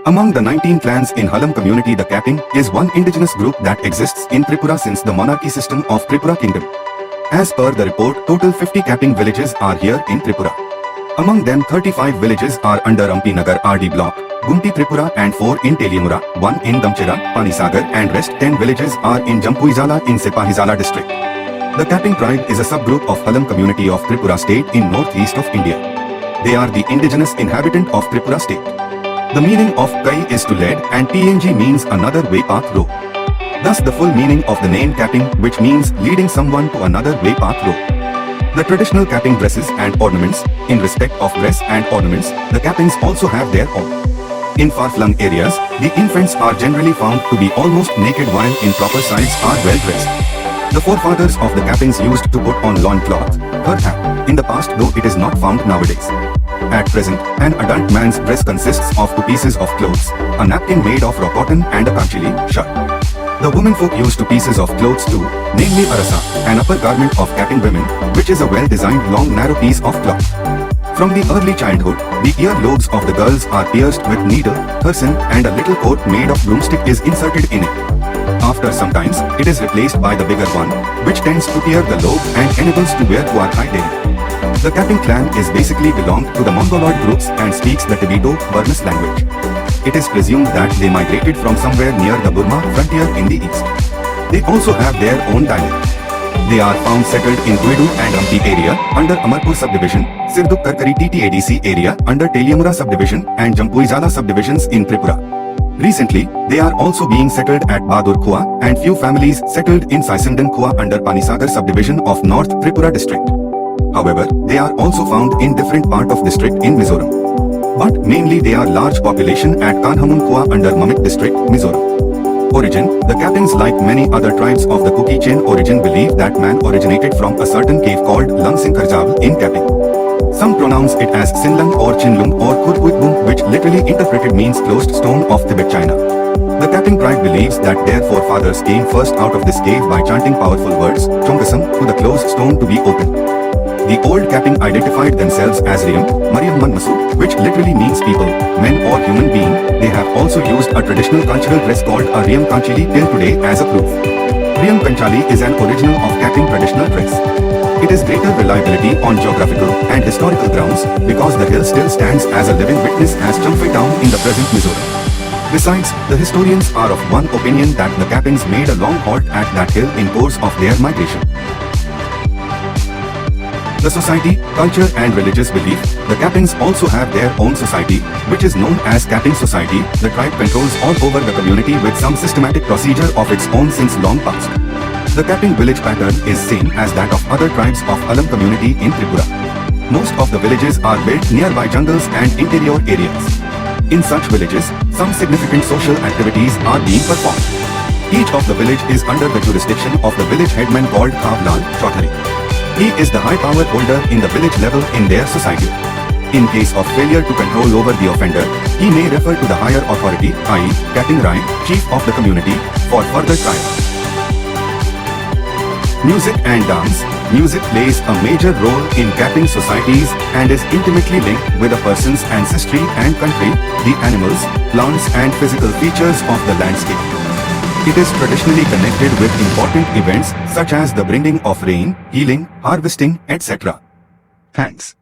Among the 19 clans in Halam community, the Kaipeng is one indigenous group that exists in Tripura since the monarchy system of Tripura kingdom. As per the report, total 50 Kaipeng villages are here in Tripura. Among them, 35 villages are under Ampi Nagar RD block, Gumti Tripura, and 4 in Teliamura, 1 in Damchira, Panisagar, and rest 10 villages are in Jampuizala in Sipahizala district. The Kaipeng tribe is a subgroup of Halam community of Tripura state in northeast of India. They are the indigenous inhabitant of Tripura state. The meaning of Kai is to lead and PNG means another way path road. Thus the full meaning of the name Kaipeng, which means leading someone to another way path road. The traditional Kaipeng dresses and ornaments. In respect of dress and ornaments, the Kaipengs also have their own. In far-flung areas, the infants are generally found to be almost naked while in proper sites are well dressed. The forefathers of the Kaipengs used to put on loincloth, fur hat, in the past, though it is not found nowadays. At present, an adult man's dress consists of 2 pieces of clothes, a napkin made of raw cotton and a kanchili shirt. The womenfolk use 2 pieces of clothes too, namely a rasa, an upper garment of Kaipeng women, which is a well-designed long narrow piece of cloth. From the early childhood, the earlobes of the girls are pierced with needle, person, and a little coat made of broomstick is inserted in it. After some times, it is replaced by the bigger one, which tends to tear the lobe and enables to wear Kuarthai daily. The Kaipeng clan is basically belonged to the Mongoloid groups and speaks the Tibeto-Burmese language. It is presumed that they migrated from somewhere near the Burma frontier in the east. They also have their own dialect. They are found settled in Guidu and Ampi area under Amarpur subdivision, Sirduk Karkari TTADC area under Teliamura subdivision and Jampuizala subdivisions in Tripura. Recently, they are also being settled at Badur Khua and few families settled in Saisandan Khua under Panisagar subdivision of North Tripura district. However, they are also found in different part of district in Mizoram. But mainly they are large population at Kanhamun Khua under Mamit district, Mizoram. Origin, the Kaipengs, like many other tribes of the Kuki chain origin, believe that man originated from a certain cave called Langsing Karjaval in Kaipeng. Some pronounce it as Sinlung or Chinlung or Kurkuitbung, which literally interpreted means closed stone of Tibet, China. The Kaipeng tribe believes that their forefathers came first out of this cave by chanting powerful words, Chongasam, to the closed stone to be opened. The old Kaipeng identified themselves as Riyam, Mariamman Masu, which literally means people, men or human being. They have also used a traditional cultural dress called a Riyam Kanchili till today as a proof. Riyam Kanchali is an original of Kaipeng traditional dress. It is greater reliability on geographical and historical grounds because the hill still stands as a living witness as Champhai town in the present Mizoram. Besides, the historians are of one opinion that the Kaipengs made a long halt at that hill in course of their migration. The society, culture and religious belief. The Kaipengs also have their own society, which is known as Kaipeng Society. The tribe controls all over the community with some systematic procedure of its own since long past. The Kaipeng village pattern is same as that of other tribes of Halam community in Tripura. Most of the villages are built nearby jungles and interior areas. In such villages, some significant social activities are being performed. Each of the village is under the jurisdiction of the village headman called Khavlal Chaudhary. He is the high power holder in the village level in their society. In case of failure to control over the offender, he may refer to the higher authority, i.e., Kaipeng Rai, chief of the community, for further trial. Music and dance. Music plays a major role in Kaipeng societies and is intimately linked with a person's ancestry and country, the animals, plants and physical features of the landscape. It is traditionally connected with important events such as the bringing of rain, healing, harvesting, etc. Thanks.